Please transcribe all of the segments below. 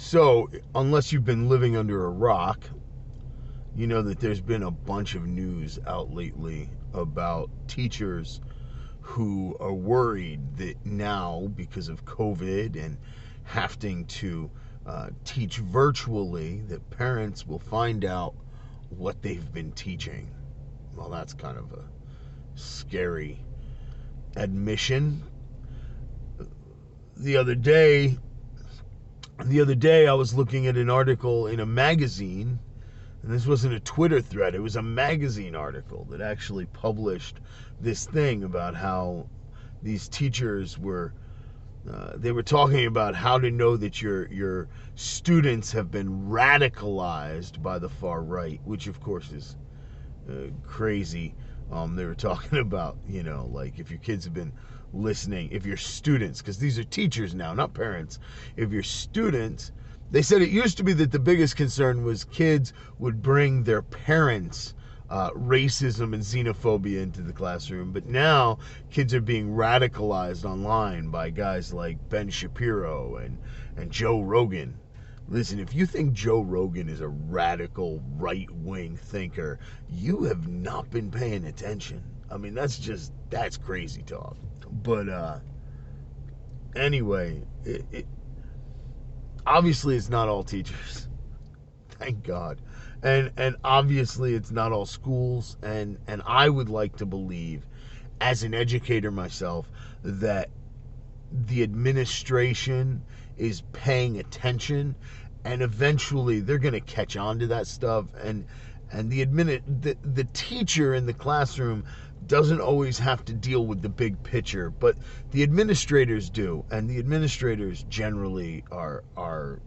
So, unless you've been living under a rock, you know that there's been a bunch of news out lately about teachers who are worried that now, because of COVID and having to teach virtually, that parents will find out what they've been teaching. Well, that's kind of a scary admission. The other day, I was looking at an article in a magazine, and this wasn't a Twitter thread, it was a magazine article that actually published this thing about how these teachers were they were talking about how to know that your students have been radicalized by the far right, which of course is crazy. They were talking about, like if your kids have been listening, if your students, because these are teachers now, not parents, if your students, they said it used to be that the biggest concern was kids would bring their parents' racism and xenophobia into the classroom, but now kids are being radicalized online by guys like Ben Shapiro and Joe Rogan. Listen, if you think Joe Rogan is a radical right-wing thinker, you have not been paying attention. I mean, that's crazy talk. But anyway, obviously it's not all teachers. Thank God. And obviously it's not all schools, and I would like to believe, as an educator myself, that the administration is paying attention, and eventually they're going to catch on to that stuff, and the teacher in the classroom doesn't always have to deal with the big picture, but the administrators do, and the administrators generally are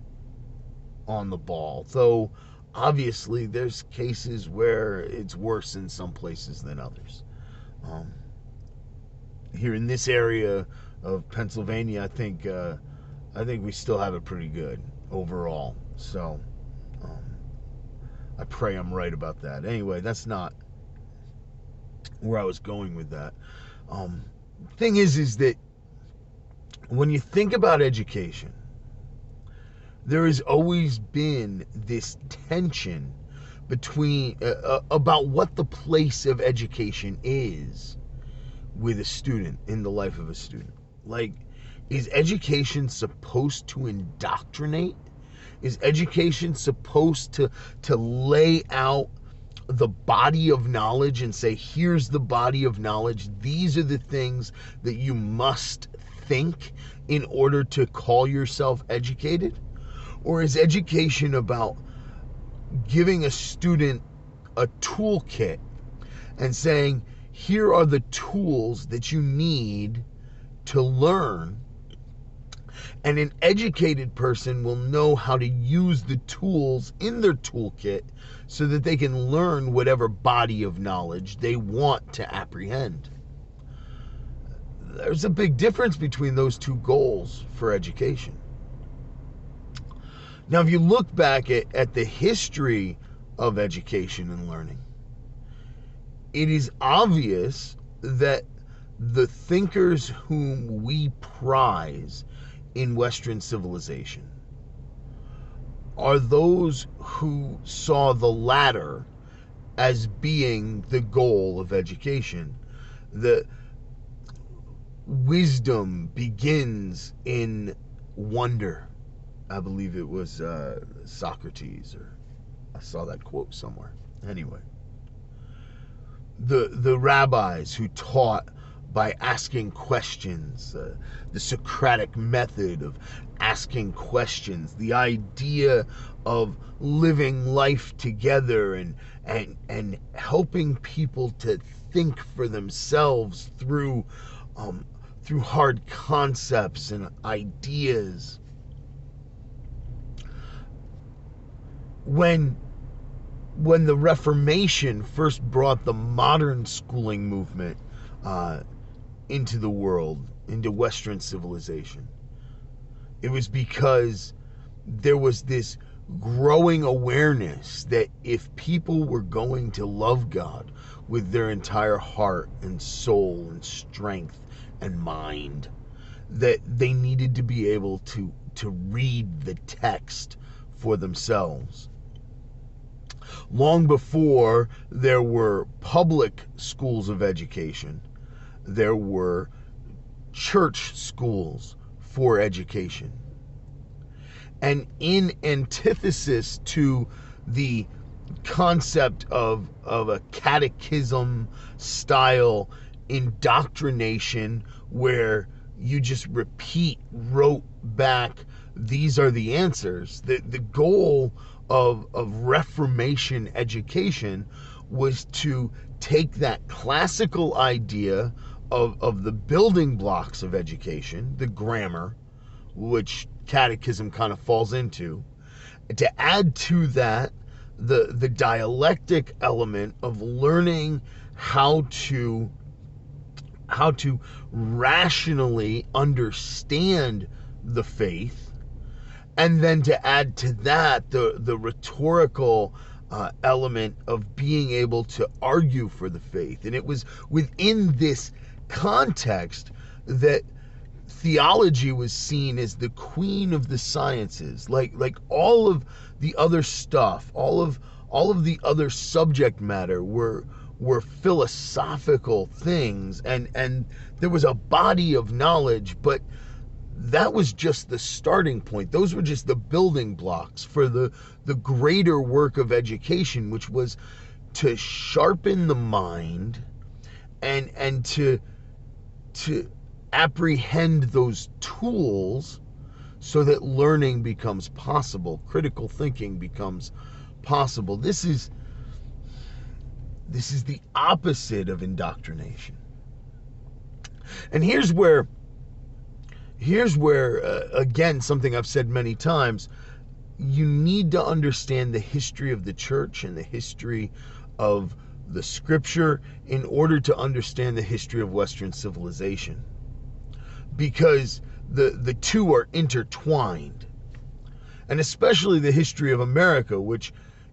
on the ball. Though obviously there's cases where it's worse in some places than others. Here in this area of Pennsylvania, I think we still have it pretty good overall. So I pray I'm right about that. Anyway, that's not where I was going with that. Thing is that when you think about education, there has always been this tension between about what the place of education is with a student, in the life of a student. Like, is education supposed to indoctrinate? Is education supposed to lay out the body of knowledge and say, here's the body of knowledge, these are the things that you must think in order to call yourself educated? Or is education about giving a student a toolkit and saying, here are the tools that you need to learn, and an educated person will know how to use the tools in their toolkit so that they can learn whatever body of knowledge they want to apprehend? There's a big difference between those two goals for education. Now, if you look back at the history of education and learning, it is obvious that the thinkers whom we prize in Western civilization are those who saw the latter as being the goal of education. The wisdom begins in wonder. I believe it was Socrates, or I saw that quote somewhere. Anyway, the rabbis who taught by asking questions, the Socratic method of asking questions, the idea of living life together and helping people to think for themselves through hard concepts and ideas. When the Reformation first brought the modern schooling movement into the world, into Western civilization, it was because there was this growing awareness that if people were going to love God with their entire heart and soul and strength and mind, that they needed to be able to read the text for themselves. Long before there were public schools of education, there were church schools for education. And in antithesis to the concept of a catechism style indoctrination where you just rote back, these are the answers. The goal of Reformation education was to take that classical idea of the building blocks of education, the grammar, which catechism kind of falls into, to add to that the dialectic element of learning how to rationally understand the faith, and then to add to that the rhetorical element of being able to argue for the faith. And it was within this context that theology was seen as the queen of the sciences. Like all of the other stuff, all of the other subject matter were philosophical things, and there was a body of knowledge, but that was just the starting point. Those were just the building blocks for the greater work of education, which was to sharpen the mind and to apprehend those tools so that learning becomes possible, critical thinking becomes possible. This is the opposite of indoctrination. And here's where again, something I've said many times, you need to understand the history of the church and the history of the scripture in order to understand the history of Western civilization, because the two are intertwined. And especially the history of America, which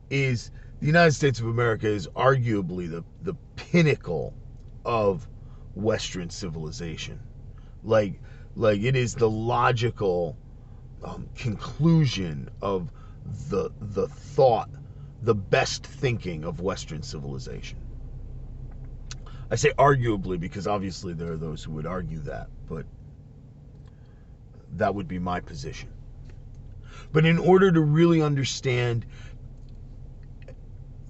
is, the United States of America is arguably the pinnacle of Western civilization. Like it is the logical conclusion of the thought, the best thinking of Western civilization. I say arguably because obviously there are those who would argue that, but that would be my position. But in order to really understand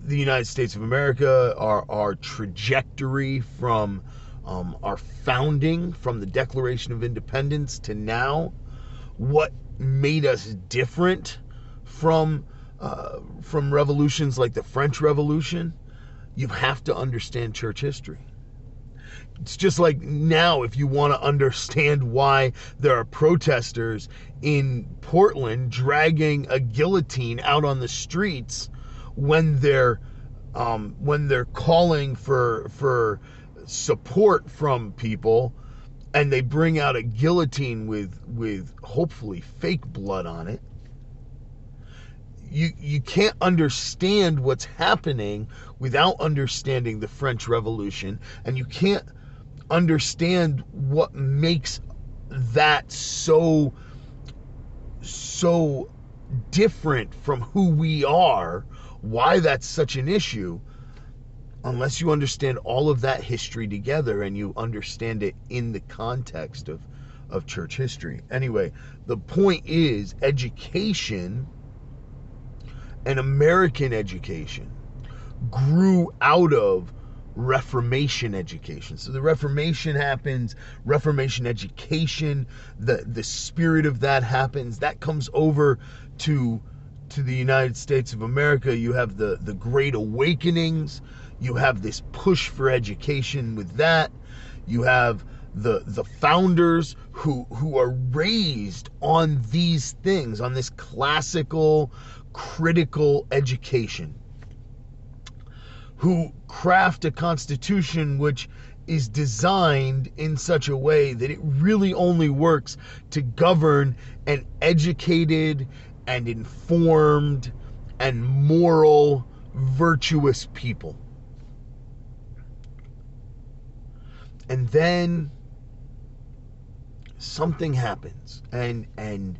the United States of America, our trajectory from our founding, from the Declaration of Independence to now, what made us different from revolutions like the French Revolution, you have to understand church history. It's just like now, if you want to understand why there are protesters in Portland dragging a guillotine out on the streets when they're calling for support from people, and they bring out a guillotine with hopefully fake blood on it. You can't understand what's happening without understanding the French Revolution, and you can't understand what makes that so different from who we are, why that's such an issue, unless you understand all of that history together and you understand it in the context of church history. Anyway, the point is, education and American education grew out of Reformation education. So the Reformation happens, Reformation education, the spirit of that happens, that comes over to the United States of America. You have the Great Awakenings, you have this push for education with that, you have the founders who are raised on these things, on this classical critical education, who craft a constitution which is designed in such a way that it really only works to govern an educated and informed and moral, virtuous people. And then something happens, and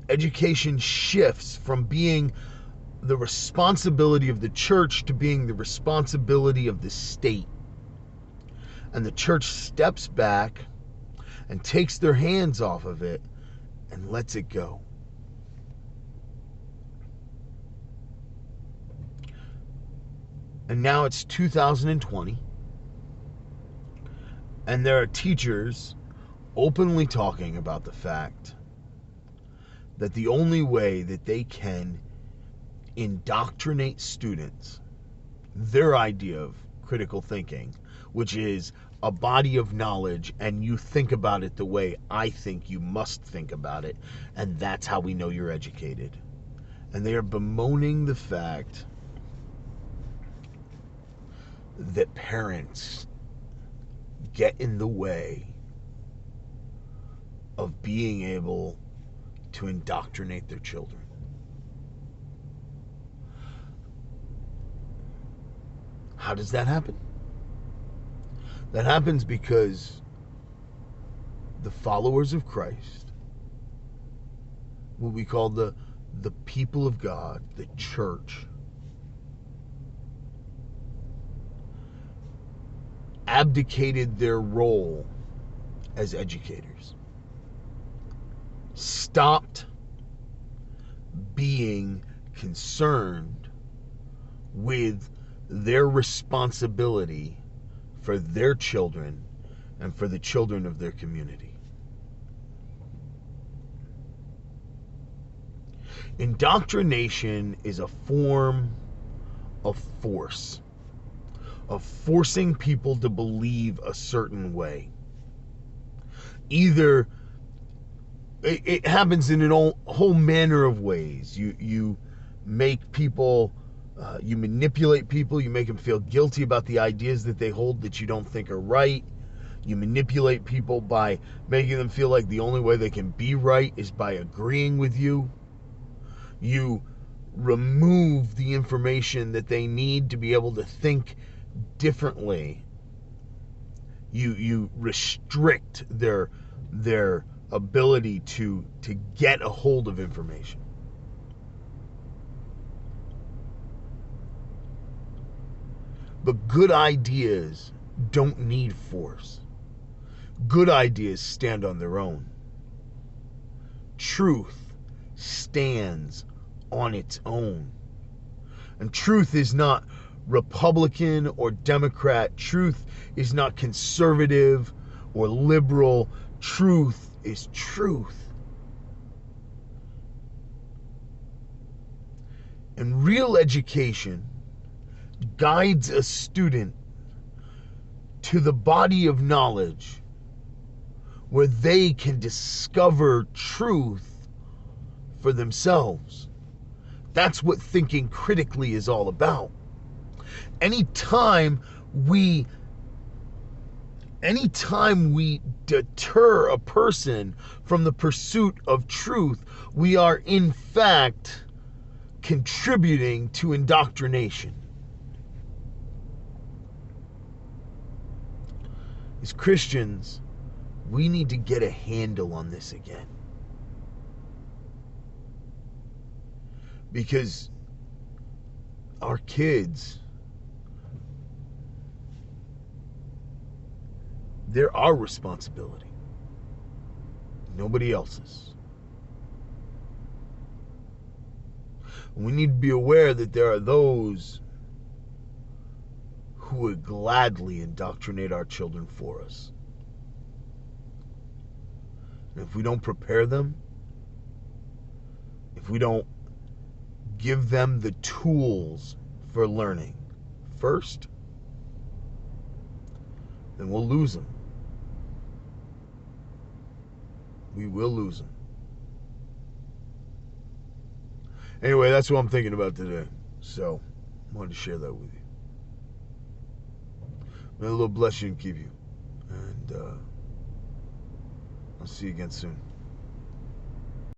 education shifts from being the responsibility of the church to being the responsibility of the state. And the church steps back and takes their hands off of it and lets it go. And now it's 2020, and there are teachers openly talking about the fact that the only way that they can indoctrinate students, their idea of critical thinking, which is a body of knowledge and you think about it the way I think you must think about it, and that's how we know you're educated. And they are bemoaning the fact that parents get in the way of being able to indoctrinate their children. How does that happen? That happens because the followers of Christ, what we call the people of God, the church, abdicated their role as educators, stopped being concerned with their responsibility for their children and for the children of their community. Indoctrination is a form of force, of forcing people to believe a certain way. Either it happens in a whole manner of ways. You make people, you manipulate people, you make them feel guilty about the ideas that they hold that you don't think are right. You manipulate people by making them feel like the only way they can be right is by agreeing with you. You remove the information that they need to be able to think differently. You restrict their ability to get a hold of information. But good ideas don't need force. Good ideas stand on their own. Truth stands on its own. And truth is not Republican or Democrat. Truth is not conservative or liberal. Truth is truth. And real education guides a student to the body of knowledge where they can discover truth for themselves. That's what thinking critically is all about. Anytime we deter a person from the pursuit of truth, we are in fact contributing to indoctrination. As Christians, we need to get a handle on this again. Because our kids, they're our responsibility, nobody else's. We need to be aware that there are those who would gladly indoctrinate our children for us. And if we don't prepare them, if we don't give them the tools for learning first, then we'll lose them. We will lose them. Anyway, that's what I'm thinking about today. So, I wanted to share that with you. May the Lord bless you and keep you. And I'll see you again soon.